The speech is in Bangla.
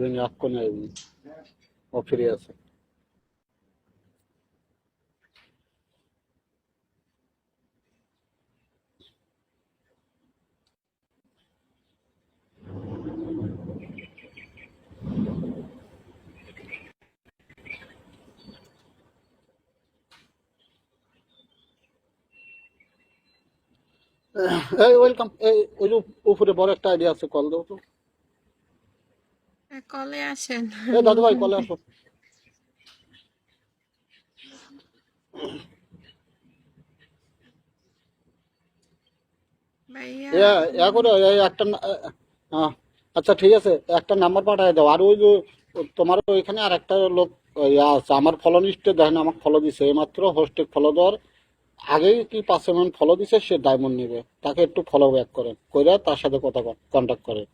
আইবেনি, এক্ষুনি আইবেনি, ও ফিরে আছে। এই ওয়েলকাম, এই ওই যে উপরে বড় একটা আইডিয়া আছে, কল দাও তো। কলে আসেন এ দাদু ভাই কলে আসো। ভাইয়া। ইয়া করো, এই একটা আচ্ছা ঠিক আছে, একটা নাম্বার পাঠিয়ে দাও। আর ওই যে তোমার ওইখানে আর একটা লোক ইয়া আছে, আমার ফলো লিস্টে দেখেন, আমাকে ফলো দিছে এইমাত্র, হোস্টে ফলো দেওয়ার আগেই কি 5 পেমেন্ট ফলো দিছে, সে ডায়মন্ড নেবে, তাকে একটু ফলো ব্যাক করেন, করে তার সাথে কথা কন্ট্যাক্ট করেন।